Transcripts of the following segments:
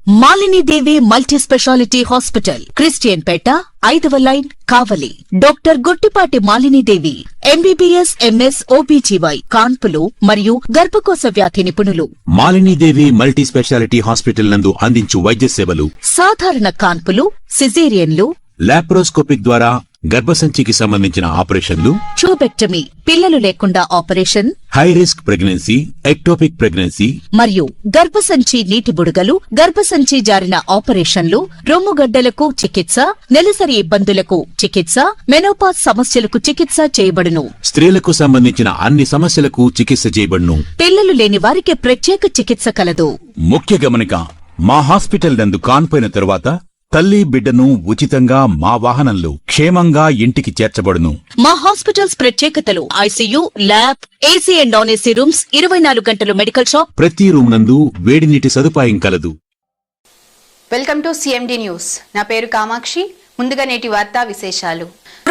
Malini Devi multi speciality hospital, Christian Peta, 5వ line, Kavali. Doctor Guttipati Malinidevi, MBBS, MS, OBGY, కాన్పులు మరియు గర్భకోశ వ్యాధి నిపుణులు. మాలినీదేవి మల్టీ స్పెషాలిటీ హాస్పిటల్ నందు అందించు వైద్య సేవలు: సాధారణ కాన్పులు, సిజేరియన్లు, లాప్రోస్కోపిక్ ద్వారా గర్భసంచికి సంబంధించిన ఆపరేషన్లు, ట్యూబెక్టమీ, పిల్లలు లేకుండా operation, high risk pregnancy, ectopic pregnancy మరియు గర్భసంచి నీటి బుడగలు, గర్భసంచి జారిన ఆపరేషన్లు, రొమ్ముగడ్డలకు చికిత్స, నెలసరి ఇబ్బందులకు చికిత్స, మెనోపాజ్ సమస్యలకు చికిత్స చేయబడును. స్త్రీలకు సంబంధించిన అన్ని సమస్యలకు చికిత్స చేయబడును. పిల్లలు లేని వారికి ప్రత్యేక చికిత్స కలదు. ముఖ్య గమనిక: మా హాస్పిటల్ నందు కాన్పోయిన తరువాత తల్లి బిడ్డను ఉచితంగా మా వాహనంలో క్షేమంగా ఇంటికి చేర్చబడును. మా హాస్పిటల్స్ ప్రత్యేకతలు: ICU, lab, AC and non AC rooms, 24 గంటలు మెడికల్ షాప్, ప్రతి రూమ్ నందు వేడి నీటి సదుపాయం కలదు. Welcome to CMD news. నా పేరు కామాక్షి. ముందుగా నేటి వార్తా విశేషాలు.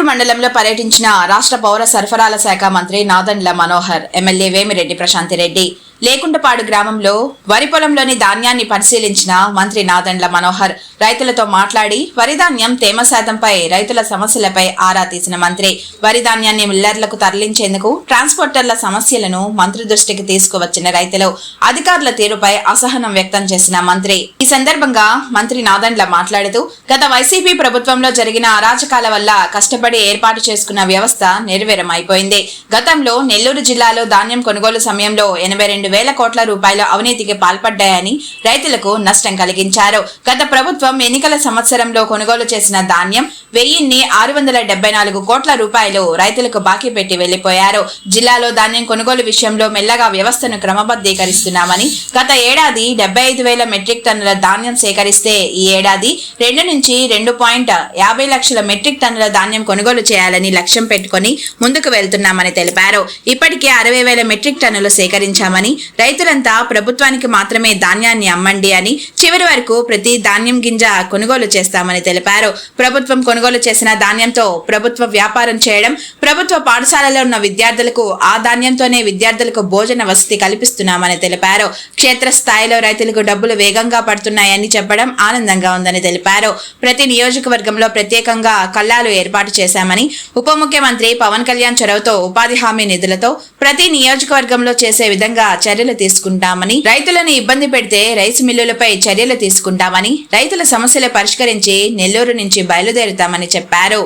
మండలంలో పర్యటించిన రాష్ట్ర పౌర సరఫరాల శాఖ మంత్రి నాదెండ్ల మనోహర్, ఎమ్మెల్యే వేమిరెడ్డి ప్రశాంతిరెడ్డి. లేకుంటపాడు గ్రామంలో వరి పొలంలోని ధాన్యాన్ని పరిశీలించిన మంత్రి నాదెండ్ల మనోహర్ రైతులతో మాట్లాడి వరి ధాన్యం తేమ శాతంపై, రైతుల సమస్యలపై ఆరా తీసిన మంత్రి వరి ధాన్యాన్ని మిల్లర్లకు తరలించేందుకు ట్రాన్స్పోర్టర్ల సమస్యలను మంత్రి దృష్టికి తీసుకువచ్చిన రైతులు, అధికారుల తీరుపై అసహనం వ్యక్తం చేసిన మంత్రి. ఈ సందర్భంగా మంత్రి నాదెండ్ల మాట్లాడుతూ, గత వైసీపీ ప్రభుత్వంలో జరిగిన అరాచకాల వల్ల కష్టపడి ఏర్పాటు చేసుకున్న వ్యవస్థ నిర్వీర్యమైపోయింది. గతంలో నెల్లూరు జిల్లాలో ధాన్యం కొనుగోలు సమయంలో 82,000 కోట్ల రూపాయల అవినీతికి పాల్పడ్డాయని రైతులకు నష్టం కలిగించారు. గత ప్రభుత్వం ఎన్నికల సంవత్సరంలో కొనుగోలు చేసిన ధాన్యం 1,674 కోట్ల రూపాయలు రైతులకు బాకీ పెట్టి వెళ్లిపోయారు. జిల్లాలో ధాన్యం కొనుగోలు విషయంలో మెల్లగా వ్యవస్థను క్రమబద్ధీకరిస్తున్నామని, గత ఏడాది 75,000 మెట్రిక్ టన్నుల ధాన్యం సేకరిస్తే ఈ ఏడాది 2 నుంచి 2.50 లక్షల మెట్రిక్ టన్నుల ధాన్యం కొనుగోలు చేయాలని లక్ష్యం పెట్టుకుని ముందుకు వెళ్తున్నామని తెలిపారు. ఇప్పటికే 60,000 మెట్రిక్ టన్నులు సేకరించామని, రైతులంతా ప్రభుత్వానికి మాత్రమే ధాన్యాన్ని అమ్మండి అని, చివరి వరకు ప్రతి ధాన్యం గింజ కొనుగోలు చేస్తామని తెలిపారు. ప్రభుత్వం కొనుగోలు చేసిన ధాన్యంతో ప్రభుత్వ వ్యాపారం చేయడం, ప్రభుత్వ పాఠశాలలో ఉన్న విద్యార్థులకు ఆ ధాన్యంతోనే విద్యార్థులకు భోజన వసతి కల్పిస్తున్నామని తెలిపారు. క్షేత్రస్థాయిలో రైతులకు డబ్బులు వేగంగా పడుతున్నాయని చెప్పడం ఆనందంగా ఉందని తెలిపారు. ప్రతి నియోజకవర్గంలో ప్రత్యేకంగా కల్లాలు ఏర్పాటు చేశామని, ఉప ముఖ్యమంత్రి పవన్ కళ్యాణ్ చొరవతో ఉపాధి హామీ నిధులతో ప్రతి నియోజకవర్గంలో చేసే విధంగా చర్యలు తీసుకుంటామని, రైతులను ఇబ్బంది పెడితే రైస్ మిల్లులపై చర్యలు తీసుకుంటామని, రైతుల సమస్యలు పరిష్కరించి నెల్లూరు నుంచి బయలుదేరుతామని చెప్పారు.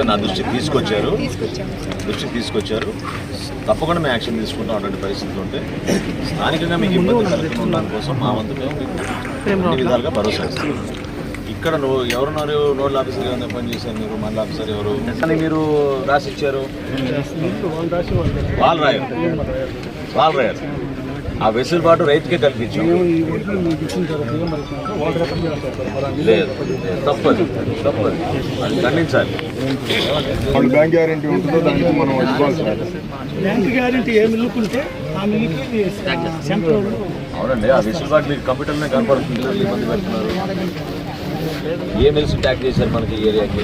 నా దృష్టికి తీసుకొచ్చారు. తప్పకుండా మేము యాక్షన్ తీసుకుంటాం. అటువంటి పరిస్థితులు ఉంటే స్థానికంగా మీకు ఇబ్బంది కలుగుతున్న దానికోసం మా వంతు మేము అన్ని విధాలుగా భరోసా ఇస్తాం. ఇక్కడ ఎవరున్నారు? నోడల్ ఆఫీసర్ గారు పనిచేశారు. మీరు మండల ఆఫీసర్ ఎవరు అని మీరు రాసి ఇచ్చారు? వాళ్ళు రాయారు. ఆ వెసులుబాటు రైతుకే కల్పించాం. లేదు, తప్పదు, అది ఖండించాలి. బ్యాంక్ గ్యారెంటీ ఉంటుందో దానికి మనం బ్యాంక్ గ్యారెంటీ ఏ మిల్లుకుంటే ఆ మిల్లుకి అవునండి. ఆ వెసులుబాటు మీకు కంప్యూటర్నే కనపడుతుంది. ఇబ్బంది పెడుతున్నారు. ఏ మిల్స్ ట్యాక్ చేశారు మనకి ఈ ఏరియాకి?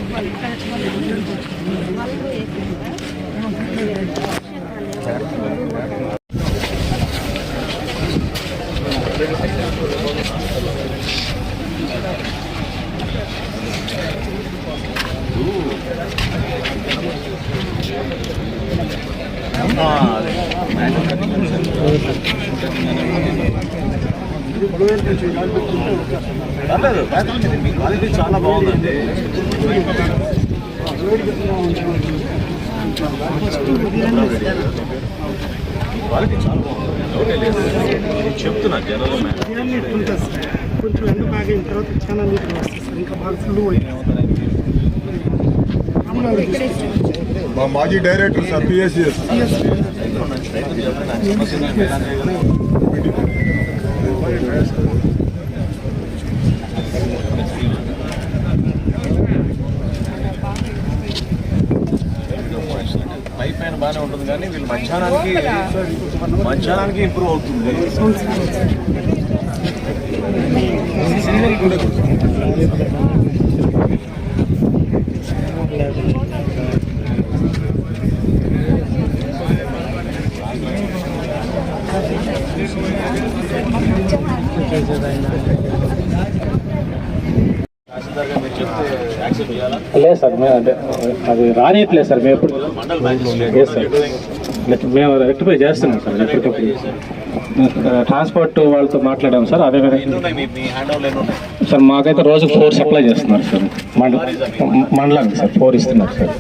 క్వాలిటీ చాలా బాగుందండి. క్వాలిటీ చాలా బాగుంది. చెప్తున్నా జనరల్ కొంచెం ఎండ బాగైన తర్వాత చాలా నీట్గా వస్తుంది సార్. ఇంకా బాగా ఫుల్ మా మాజీ డైరెక్టర్ సార్ పిఎస్సిఎస్ పై పైన బాగానే ఉంటుంది కానీ వీళ్ళు మధ్యాహ్నానికి ఇంప్రూవ్ అవుతుంది. తహసీల్దార్గా మీరు చెప్తే యాక్సెప్ట్ చేయాలా? లేదు సార్ మేము అంటే అది రానియట్లేదు సార్ మేము ఎప్పుడు మండల్ మ్యాజిస్ట్రేట్ లేదు సార్ మేము రెక్టిఫై చేస్తున్నాం సార్ ఎప్పటికప్పుడు ట్రాన్స్పోర్ట్ వాళ్ళతో మాట్లాడాము సార్ అదే ఎన్ని ఉన్నాయి మీ హ్యాండ్ ఓవర్లు ఎన్ని ఉన్నాయి? సార్ మాకైతే రోజుకు 4 సప్లై చేస్తున్నారు సార్ మండలానికి సార్ 4 ఇస్తున్నారు సార్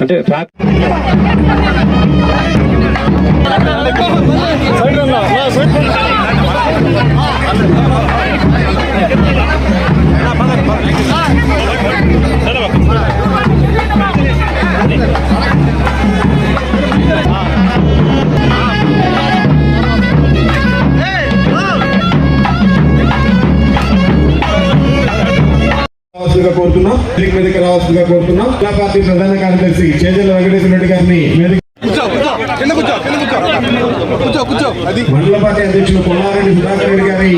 అంటే రావాల్సిందిగా కోరుతున్నాం. మీదకి రావాల్సిందిగా కోరుతున్నాం. జిల్లా పార్టీ ప్రధాన కార్యదర్శి చేజల వెంకటేశ్వర రెడ్డి గారిని మండల పార్టీ అధ్యక్షులు కొల్లారెడ్డి సుధాకర్ రెడ్డి గారి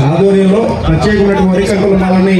ఆధ్వర్యంలో ప్రత్యేకమైనటువంటి వరి కంకుల మాలని